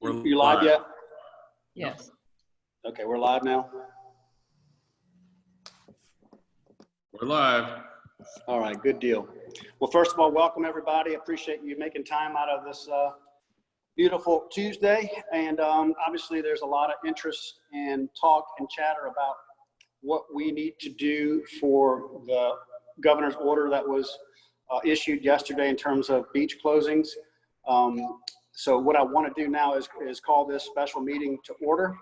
You live yet? Yes. Okay, we're live now. We're live. All right, good deal. Well, first of all, welcome everybody. Appreciate you making time out of this beautiful Tuesday. And obviously there's a lot of interest and talk and chatter about what we need to do for the governor's order that was issued yesterday in terms of beach closings. So what I want to do now is call this special meeting to order.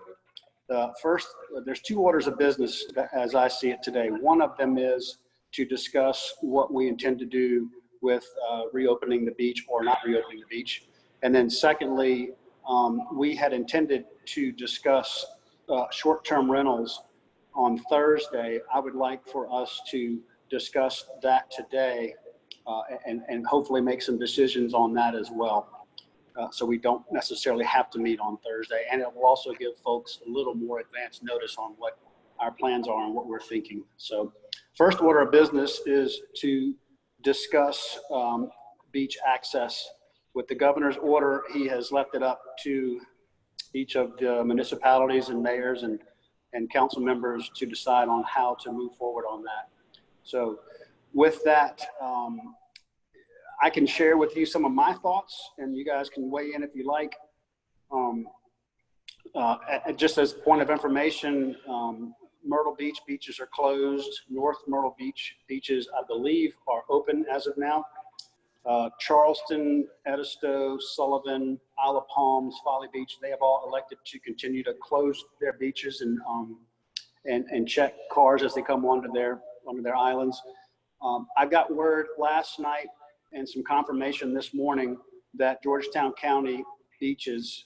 First, there's two orders of business as I see it today. One of them is to discuss what we intend to do with reopening the beach or not reopening the beach. And then secondly, we had intended to discuss short-term rentals on Thursday. I would like for us to discuss that today and hopefully make some decisions on that as well. So we don't necessarily have to meet on Thursday. And it will also give folks a little more advance notice on what our plans are and what we're thinking. So first order of business is to discuss beach access. With the governor's order, he has left it up to each of the municipalities and mayors and council members to decide on how to move forward on that. So with that, I can share with you some of my thoughts and you guys can weigh in if you like. Just as a point of information, Myrtle Beach beaches are closed. North Myrtle Beach beaches, I believe, are open as of now. Charleston, Edisto, Sullivan, Isle of Palms, Folly Beach, they have all elected to continue to close their beaches and check cars as they come onto their islands. I got word last night and some confirmation this morning that Georgetown County beaches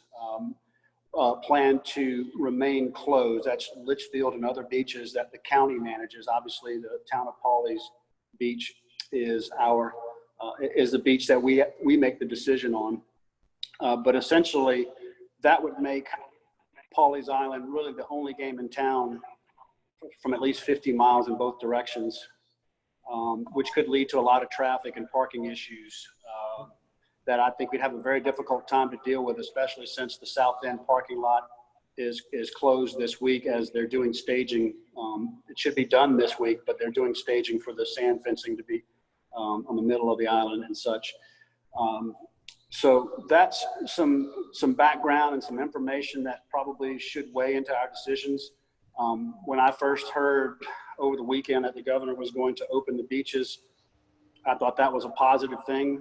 plan to remain closed. That's Litchfield and other beaches that the county manages. Obviously, the town of Pawleys Beach is the beach that we make the decision on. But essentially, that would make Pawleys Island really the only game in town from at least 50 miles in both directions. Which could lead to a lot of traffic and parking issues that I think we'd have a very difficult time to deal with, especially since the south end parking lot is closed this week as they're doing staging. It should be done this week, but they're doing staging for the sand fencing to be on the middle of the island and such. So that's some background and some information that probably should weigh into our decisions. When I first heard over the weekend that the governor was going to open the beaches, I thought that was a positive thing.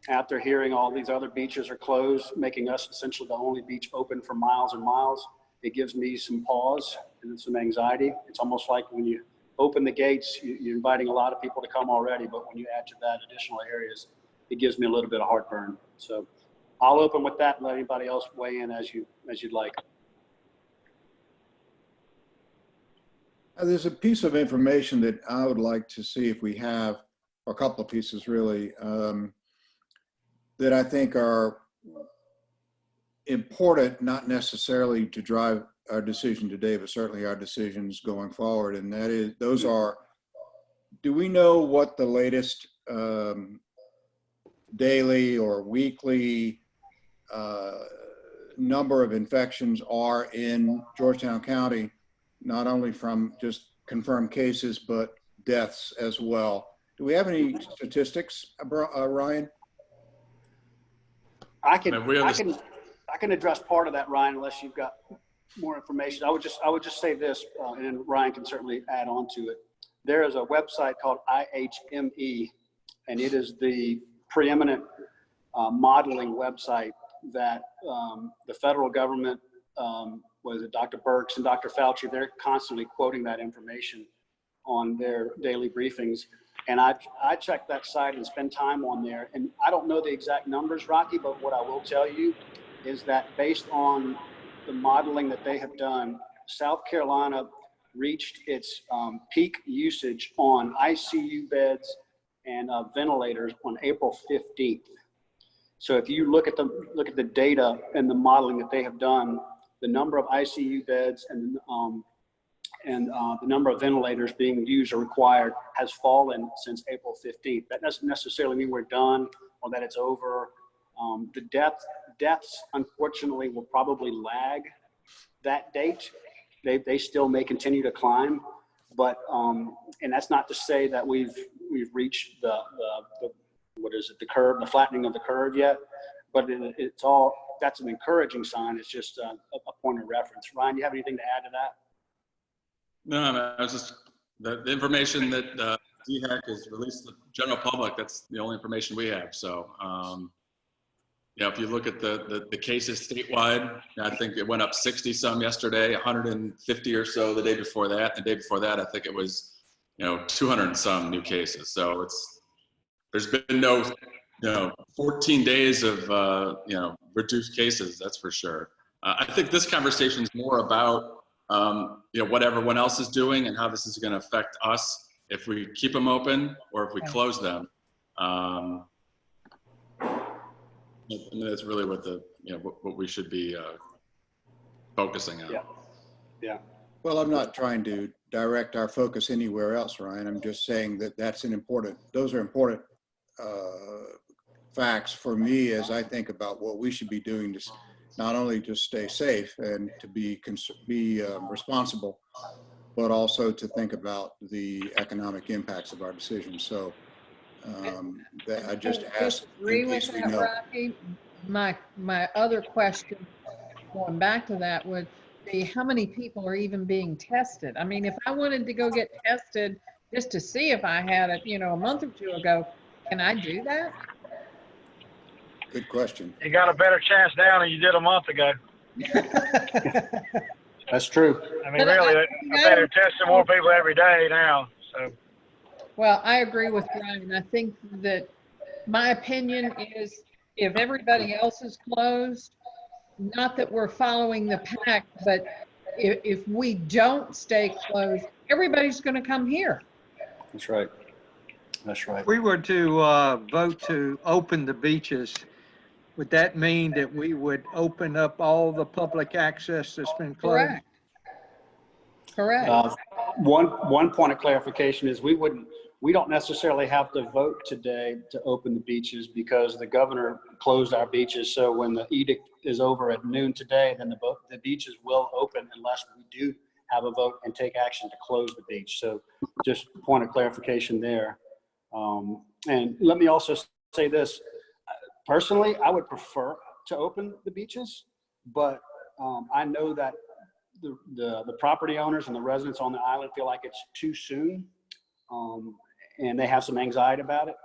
After hearing all these other beaches are closed, making us essentially the only beach open for miles and miles, it gives me some pause and some anxiety. It's almost like when you open the gates, you're inviting a lot of people to come already, but when you add to that additional areas, it gives me a little bit of heartburn. So I'll open with that and let anybody else weigh in as you'd like. There's a piece of information that I would like to see if we have, or a couple of pieces really, that I think are important, not necessarily to drive our decision today, but certainly our decisions going forward. And that is, those are, do we know what the latest daily or weekly number of infections are in Georgetown County? Not only from just confirmed cases, but deaths as well. Do we have any statistics, Ryan? I can address part of that, Ryan, unless you've got more information. I would just say this, and then Ryan can certainly add on to it. There is a website called IHME, and it is the preeminent modeling website that the federal government, was it Dr. Birx and Dr. Fauci, they're constantly quoting that information on their daily briefings. And I check that site and spend time on there. And I don't know the exact numbers, Rocky, but what I will tell you is that based on the modeling that they have done, South Carolina reached its peak usage on ICU beds and ventilators on April 15th. So if you look at the data and the modeling that they have done, the number of ICU beds and the number of ventilators being used or required has fallen since April 15th. That doesn't necessarily mean we're done or that it's over. The deaths, unfortunately, will probably lag that date. They still may continue to climb, but and that's not to say that we've reached the what is it, the curve, the flattening of the curve yet, but it's all, that's an encouraging sign. It's just a point of reference. Ryan, you have anything to add to that? No, I was just, the information that DHEC has released to the general public, that's the only information we have. So, yeah, if you look at the cases statewide, I think it went up 60 some yesterday, 150 or so the day before that. The day before that, I think it was, 200 and some new cases. So there's been no, 14 days of, reduced cases, that's for sure. I think this conversation is more about, what everyone else is doing and how this is going to affect us if we keep them open or if we close them. I mean, that's really what what we should be focusing on. Yeah. Well, I'm not trying to direct our focus anywhere else, Ryan. I'm just saying that those are important facts for me as I think about what we should be doing to not only to stay safe and to be responsible, but also to think about the economic impacts of our decisions. So that I just asked in case we know. Rocky, my other question, going back to that, would be how many people are even being tested? I mean, if I wanted to go get tested just to see if I had it, a month or two ago, can I do that? Good question. You got a better chance now than you did a month ago. That's true. I mean, really, I bet they're testing more people every day now. So. Well, I agree with Brian. I think that my opinion is if everybody else is closed, not that we're following the pack, but if we don't stay closed, everybody's going to come here. That's right. That's right. If we were to vote to open the beaches, would that mean that we would open up all the public access that's been closed? Correct. One point of clarification is we don't necessarily have to vote today to open the beaches because the governor closed our beaches. So when the edict is over at noon today, then the beaches will open unless we do have a vote and take action to close the beach. So just point of clarification there. And let me also say this. Personally, I would prefer to open the beaches, but I know that the property owners and the residents on the island feel like it's too soon, and they have some anxiety about it.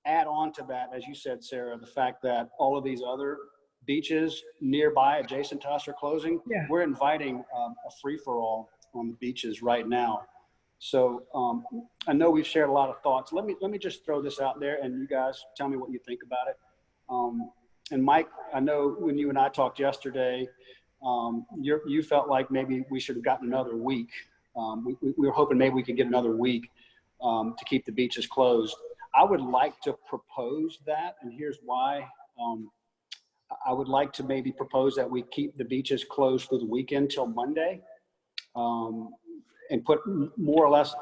Add on to that, as you said, Sarah, the fact that all of these other beaches nearby, adjacent to us, are closing. Yeah. We're inviting a free-for-all on the beaches right now. So I know we've shared a lot of thoughts. Let me just throw this out there, and you guys tell me what you think about it. And Mike, I know when you and I talked yesterday, you felt like maybe we should have gotten another week. We were hoping maybe we could get another week to keep the beaches closed. I would like to propose that, and here's why. I would like to maybe propose that we keep the beaches closed through the weekend till Monday, and put more or less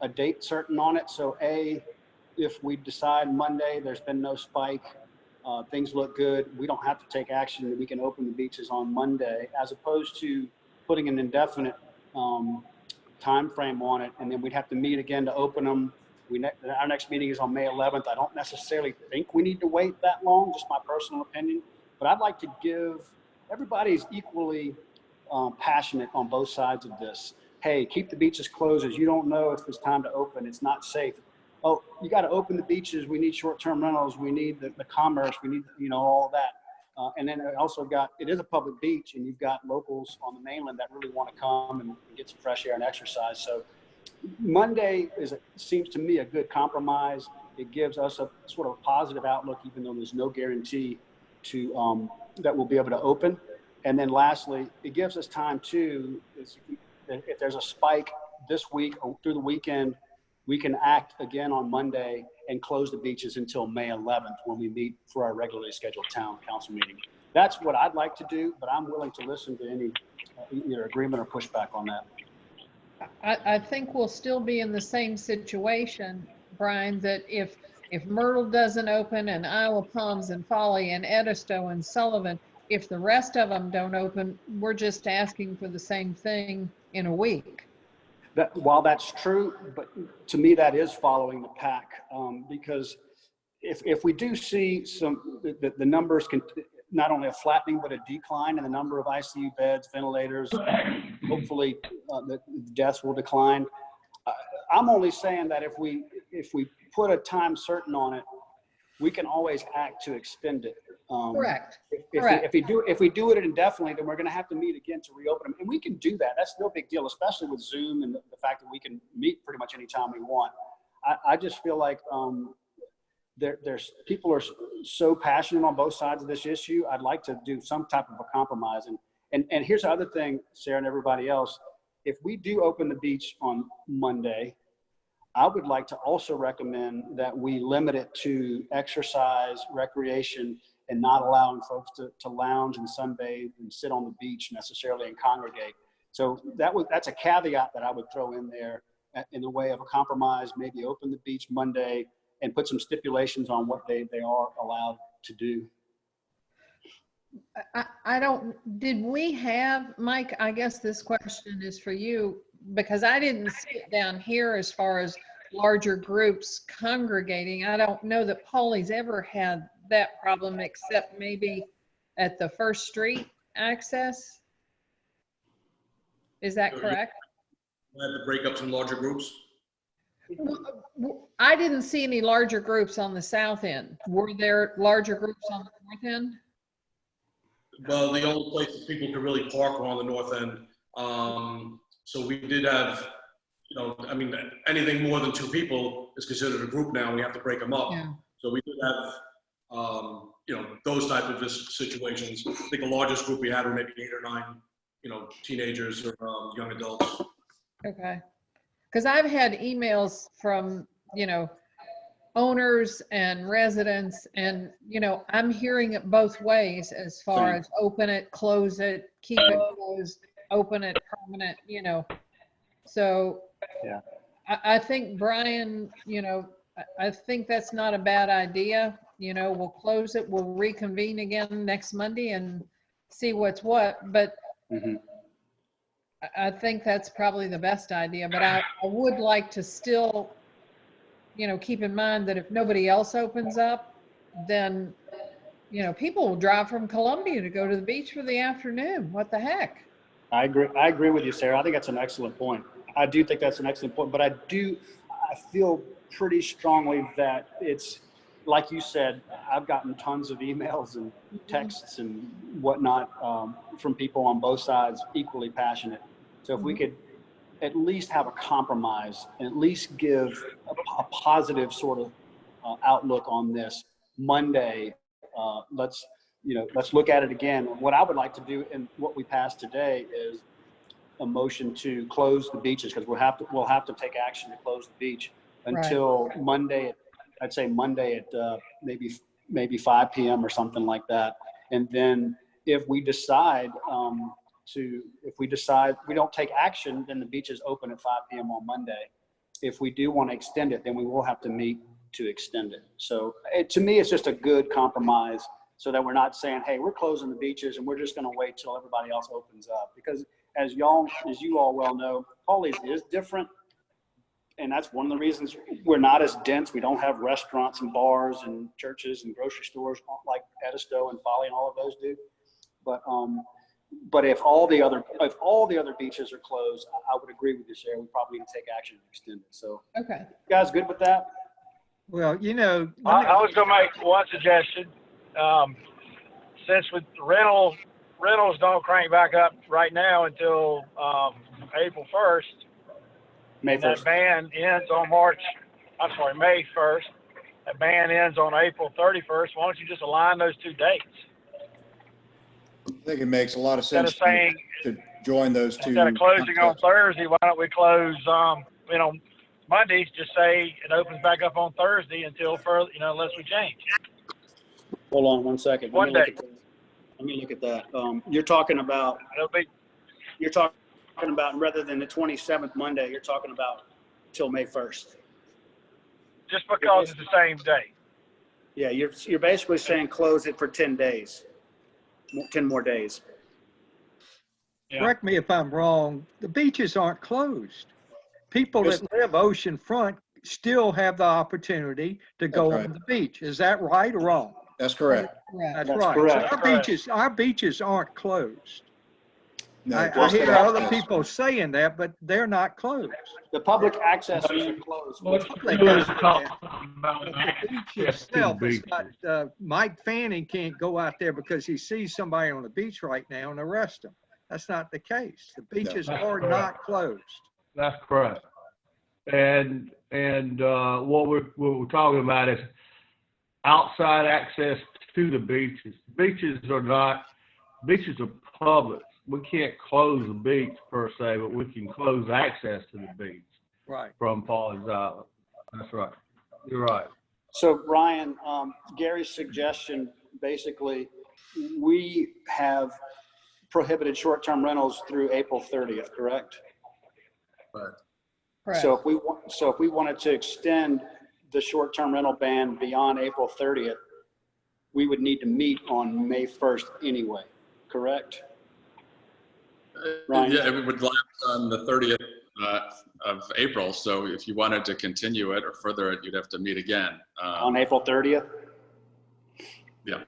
a date certain on it. So if we decide Monday there's been no spike, things look good, we don't have to take action, we can open the beaches on Monday, as opposed to putting an indefinite time frame on it, and then we'd have to meet again to open them. Our next meeting is on May 11th. I don't necessarily think we need to wait that long, just my personal opinion, but I'd like to give, everybody's equally passionate on both sides of this. Hey, keep the beaches closed, as you don't know if it's time to open, it's not safe. Oh, you got to open the beaches. We need short-term rentals. We need the commerce. We need, all of that. And then it is a public beach, and you've got locals on the mainland that really want to come and get some fresh air and exercise. So Monday seems to me a good compromise. It gives us a sort of a positive outlook, even though there's no guarantee to that we'll be able to open. And then lastly, it gives us time too, if there's a spike this week or through the weekend, we can act again on Monday and close the beaches until May 11th when we meet for our regularly scheduled town council meeting. That's what I'd like to do, but I'm willing to listen to any either agreement or pushback on that. I think we'll still be in the same situation, Brian, that if Myrtle doesn't open and Isle of Palms and Folly and Edisto and Sullivan, if the rest of them don't open, we're just asking for the same thing in a week. While that's true, but to me, that is following the pack, because if we do see the numbers can, not only a flattening, but a decline in the number of ICU beds, ventilators, hopefully the deaths will decline. I'm only saying that if we put a time certain on it, we can always act to extend it. Correct. If we do it indefinitely, then we're going to have to meet again to reopen them, and we can do that. That's no big deal, especially with Zoom and the fact that we can meet pretty much anytime we want. I just feel like there's people are so passionate on both sides of this issue. I'd like to do some type of a compromise. And here's the other thing, Sarah and everybody else. If we do open the beach on Monday, I would like to also recommend that we limit it to exercise, recreation, and not allowing folks to lounge and sunbathe and sit on the beach necessarily and congregate. So that's a caveat that I would throw in there in the way of a compromise. Maybe open the beach Monday and put some stipulations on what they are allowed to do. Did we have, Mike, I guess this question is for you, because I didn't see it down here as far as larger groups congregating. I don't know that Pawleys ever had that problem, except maybe at the First Street access. Is that correct? We had to break up some larger groups. I didn't see any larger groups on the south end. Were there larger groups on the north end? Well, the only places people could really park were on the north end. So we did have, I mean, anything more than 2 people is considered a group now. We have to break them up. Yeah. So we did have, those type of situations. I think the largest group we had were maybe 8 or 9, teenagers or young adults. Okay. Because I've had emails from, owners and residents, and, I'm hearing it both ways as far as open it, close it, keep it closed, open it, permanent, So yeah, I think, Brian, I think that's not a bad idea. We'll close it, we'll reconvene again next Monday and see what's what. But I think that's probably the best idea. But I would like to still, keep in mind that if nobody else opens up, then, people will drive from Columbia to go to the beach for the afternoon. What the heck? I agree with you, Sarah. I think that's an excellent point. I do think that's an excellent point, but I feel pretty strongly that it's, like you said, I've gotten tons of emails and texts and whatnot from people on both sides equally passionate. So if we could at least have a compromise and at least give a positive sort of outlook on this Monday, let's look at it again. What I would like to do and what we passed today is a motion to close the beaches, because we'll have to take action to close the beach until Monday. I'd say Monday at maybe 5 p.m. or something like that. And then if we decide we don't take action, then the beach is open at 5 p.m. on Monday. If we do want to extend it, then we will have to meet to extend it. So to me, it's just a good compromise, so that we're not saying, hey, we're closing the beaches and we're just going to wait till everybody else opens up. Because as you all well know, Pawleys is different. And that's one of the reasons we're not as dense. We don't have restaurants and bars and churches and grocery stores like Edisto and Folly and all of those do. But if all the other beaches are closed, I would agree with you, Sarah. We probably need to take action and extend it. So, okay, you guys good with that? Well, I was going to make one suggestion. Since with rentals don't crank back up right now until April 1st, May 1st. that ban ends on May 1st. That ban ends on April 31st. Why don't you just align those 2 dates? I think it makes a lot of sense Instead of saying, to join those 2. instead of closing on Thursday, why don't we close, Mondays, just say it opens back up on Thursday until further, unless we change. Hold on one second. One day. Let me look at that. You're talking about rather than the 27th Monday, you're talking about till May 1st. Just because it's the same day. Yeah, you're basically saying close it for 10 days. 10 more days. Yeah. Correct me if I'm wrong, the beaches aren't closed. People that live oceanfront still have the opportunity to go right. on the beach. Is that right or wrong? That's correct. That's That's right. correct. So our beaches aren't closed. No, I hear other people saying that, but they're not closed. The public access are closed. What They you do is got talk that. about But the beach access to the itself is beach. not, Mike Fanning can't go out there because he sees somebody on the beach right now and arrest them. That's not the case. The beaches That's are correct. not closed. That's correct. And what we're talking about is outside access to the beaches. Beaches are public. We can't close the beach per se, but we can close access to the beach Right. from Pawleys Island. That's right. You're right. So Ryan, Gary's suggestion, basically, we have prohibited short-term rentals through April 30th, correct? Correct. So if we wanted to extend the short-term rental ban beyond April 30th, we would need to meet on May 1st anyway, correct? Ryan? Yeah, it would lapse on the 30th of April. So if you wanted to continue it or further it, you'd have to meet again. On April 30th? Yeah.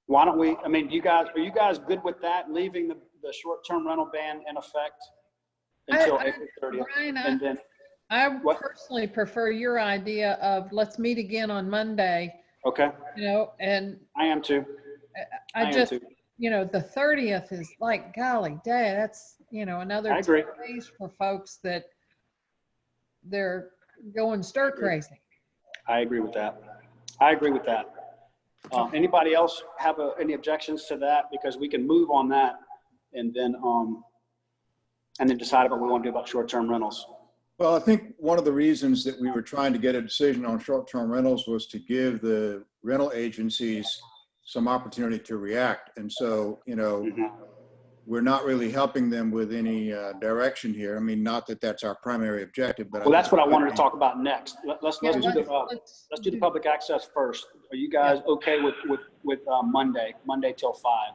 Why don't we, I mean, are you guys good with that, leaving the short-term rental ban in effect until April 30th? Brian, And then, I what? personally prefer your idea of let's meet again on Monday, Okay, and I am too. I am just, too. the 30th is like, golly, day, that's, another I agree. 10 days for folks that they're going stir crazy. I agree with that. Anybody else have any objections to that? Because we can move on that and then decide about what we want to do about short-term rentals. Well, I think one of the reasons that we were trying to get a decision on short-term rentals was to give the rental agencies some opportunity to react. And so, we're not really helping them with any direction here. I mean, not that that's our primary objective, but Well, that's what I wanted to talk about next. Let's do Let's the public access first. Are you guys okay with Monday till 5?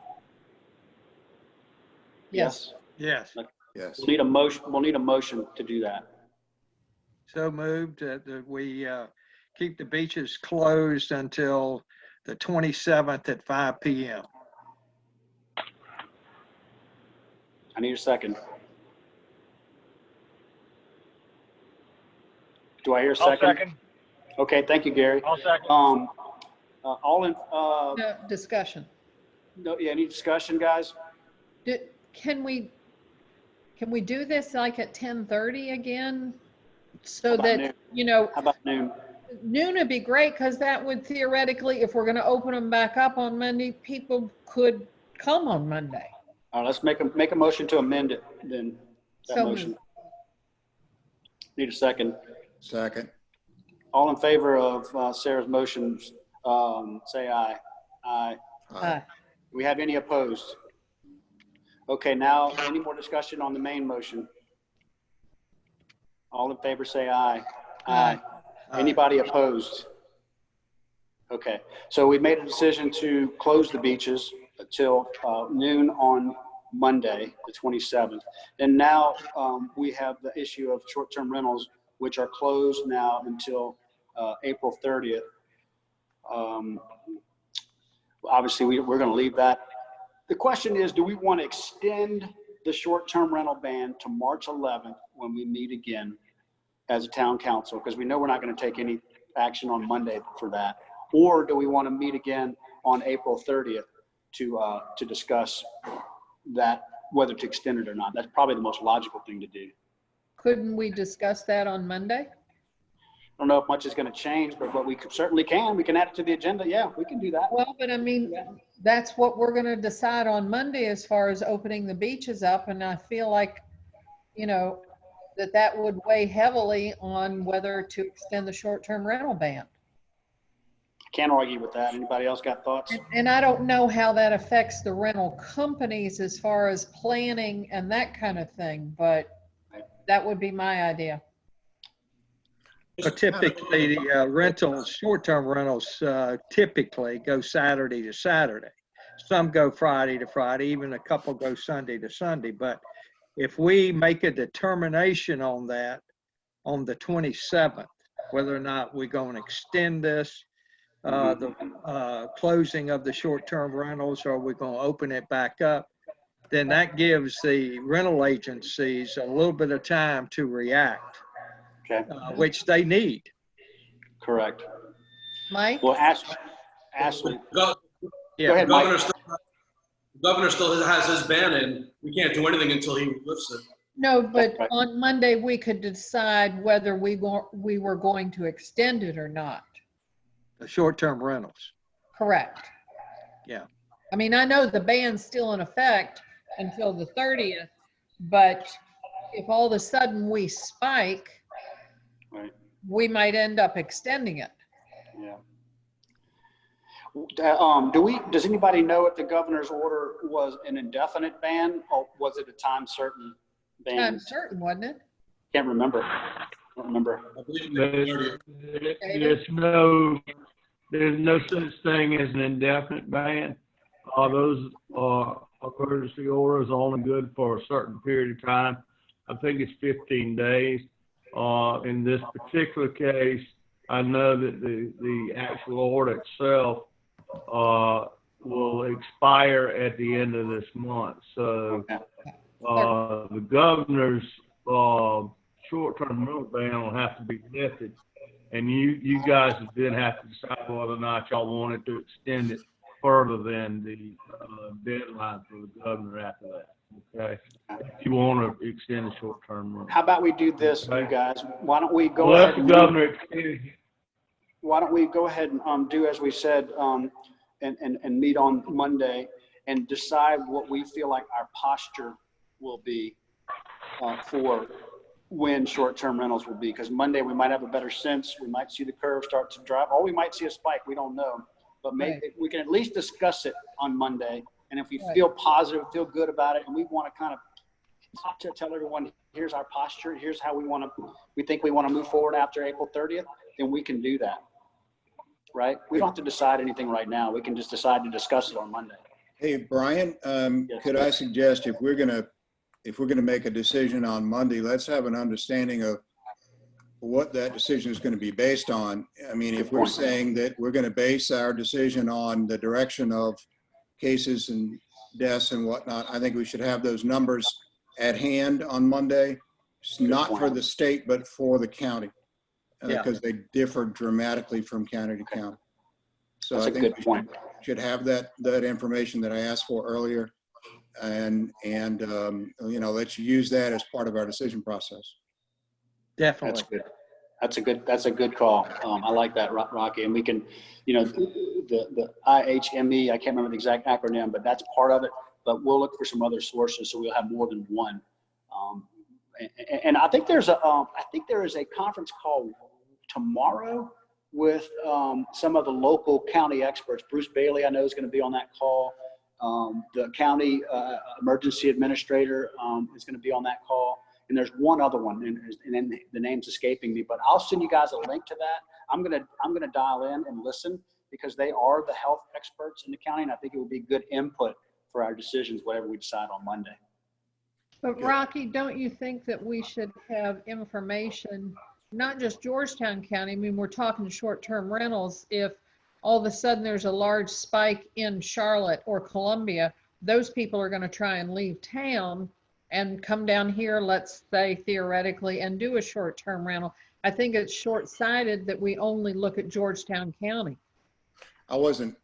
Yes. Yes. Yes. We'll need a motion to do that. So moved that we keep the beaches closed until the 27th at 5 p.m. I need a second. Do I hear a I'll second? second. Okay, thank you, Gary. I'll second. All in, No, discussion. no, yeah, any discussion, guys? Can we do this like at 10:30 again? So How about that, How about noon? noon would be great, because that would theoretically, if we're going to open them back up on Monday, people could come on Monday. All right, let's make a motion to amend it then. That So motion. moved. Need a second. Second. All in favor of Sarah's motion, say aye. Aye. Aye. Do we have any opposed? Okay, now any more discussion on the main motion? All in favor, say aye. Aye. Anybody opposed? Okay, so we made a decision to close the beaches until noon on Monday, the 27th. And now we have the issue of short-term rentals, which are closed now until April 30th. Obviously, we're going to leave that. The question is, do we want to extend the short-term rental ban to March 11th when we meet again as a town council? Because we know we're not going to take any action on Monday for that. Or do we want to meet again on April 30th to discuss that, whether to extend it or not? That's probably the most logical thing to do. Couldn't we discuss that on Monday? I don't know if much is going to change, but we certainly can. We can add it to the agenda. Yeah, we can do that. Well, but I mean, that's what we're going to decide on Monday as far as opening the beaches up. And I feel like, that would weigh heavily on whether to extend the short-term rental ban. Can't argue with that. Anybody else got thoughts? And I don't know how that affects the rental companies as far as planning and that kind of thing, but that would be my idea. But typically, the rentals, short-term rentals, typically go Saturday to Saturday. some go Friday to Friday, even a couple go Sunday to Sunday. But if we make a determination on that on the 27th, whether or not we're going to extend this, the closing of the short-term rentals, or we're going to open it back up, then that gives the rental agencies a little bit of time to react, Okay, which they need. correct. Mike? Well, Ashley, Go go ahead, Mike. Governor still has his ban in. We can't do anything until he lifts it. No, but Right. on Monday, we could decide whether we were going to extend it or not. The short-term rentals. Correct. Yeah. I mean, I know the ban's still in effect until the 30th, but if all of a sudden we spike, Right. we might end up extending it. Yeah. Does anybody know if the governor's order was an indefinite ban or was it a time certain ban? I'm certain, wasn't it? Can't remember. I don't remember. I believe it's There's no such thing as an indefinite ban. Those emergency orders are only good for a certain period of time. I think it's 15 days. In this particular case, I know that the actual order itself will expire at the end of this month. So the governor's short-term rental ban will have to be lifted, and you guys then have to decide whether or not y'all wanted to extend it further than the deadline for the governor after that. Okay, if you want to extend the short-term rental. How about we do this, you guys? Why don't we go Well, ahead the and governor extended. why don't we go ahead and do as we said, and meet on Monday and decide what we feel like our posture will be for when short-term rentals will be. Because Monday we might have a better sense. We might see the curve start to drop, or we might see a spike. We don't know. But maybe we can at least discuss it on Monday. And if we feel positive, feel good about it, and we want to kind of tell everyone, here's our posture, here's how we think we want to move forward after April 30th, then we can do that. Right? We don't have to decide anything right now. We can just decide to discuss it on Monday. Hey, Brian, Yes. could I suggest if we're gonna make a decision on Monday, let's have an understanding of what that decision is going to be based on. I mean, if we're saying that we're going to base our decision on the direction of cases and deaths and whatnot, I think we should have those numbers at hand on Monday. It's not for the state, but for the county, because they differ dramatically from county to county. So That's I a think good we point. should have that information that I asked for earlier, and let's use that as part of our decision process. Definitely. That's a good call. I like that, Rocky. And we can, the IHME, I can't remember the exact acronym, but that's part of it. But we'll look for some other sources so we'll have more than one. And I think there is a conference call tomorrow with some of the local county experts. Bruce Bailey, I know, is going to be on that call. The county emergency administrator is going to be on that call. And there's one other one, and the name's escaping me, but I'll send you guys a link to that. I'm gonna dial in and listen because they are the health experts in the county, and I think it would be good input for our decisions, whatever we decide on Monday. But Rocky, don't you think that we should have information, not just Georgetown County? I mean, we're talking short-term rentals. If all of a sudden there's a large spike in Charlotte or Columbia, those people are going to try and leave town and come down here, let's say theoretically, and do a short-term rental. I think it's short-sighted that we only look at Georgetown County. I wasn't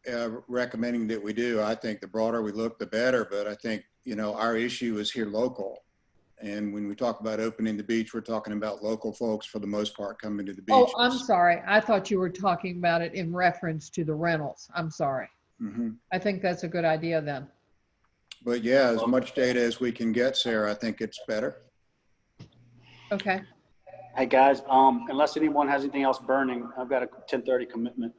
recommending that we do. I think the broader we look, the better. But I think, our issue is here local. And when we talk about opening the beach, we're talking about local folks for the most part coming to the beach. Oh, I'm sorry. I thought you were talking about it in reference to the rentals. I'm sorry. Mm-hmm. I think that's a good idea then. But yeah, as much data as we can get, Sarah, I think it's better. Okay. Hey guys, unless anyone has anything else burning, I've got a 10:30 commitment.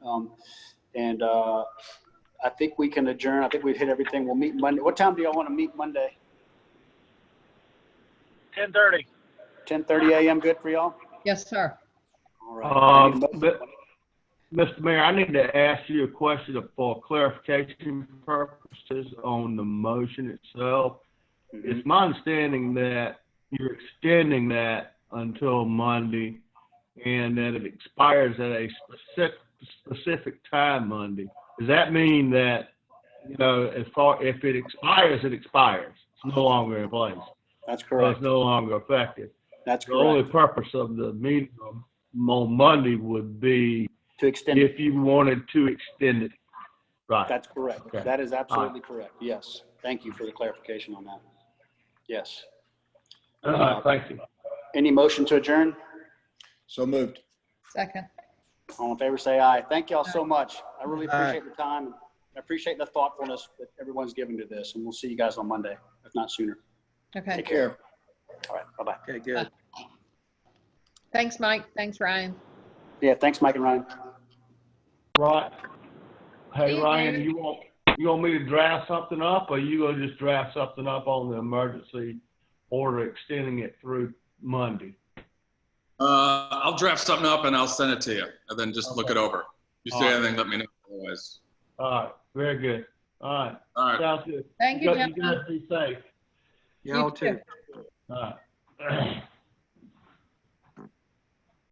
And I think we can adjourn. I think we've hit everything. We'll meet Monday. What time do y'all want to meet Monday? 10:30. 10:30 a.m. Good for y'all? Yes, sir. All right. Mr. Mayor, I need to ask you a question for clarification purposes on the motion itself. It's my understanding that you're extending that until Monday and that it expires at a specific time Monday. Does that mean that, you know, if it expires, it expires? It's no longer in place. That's So correct. it's no longer effective. That's The only correct. purpose of the meeting on Monday would be To extend it. if you wanted to extend it. Right. That's correct. Okay. That is absolutely correct. Yes. Thank you for the clarification on that. Yes. Thank you. Any motion to adjourn? So moved. Second. All in favor, say aye. Thank you all so much. I really Aye. appreciate the time. I appreciate the thoughtfulness that everyone's given to this, and we'll see you guys on Monday, if not sooner. Okay. Take care. All right. Bye-bye. Okay, good. Thanks, Mike. Thanks, Ryan. Yeah. Thanks, Mike and Ryan. Right. Hey, Hey, Ryan, David. you want me to draft something up, or you gonna just draft something up on the emergency order extending it through Monday? I'll draft something up and I'll send it to you, and then just look it over. If you see anything, let me know. Otherwise, All right, very good. All right, all right. sounds good. Thank you, You gentlemen. guys be safe. Y'all too. All right.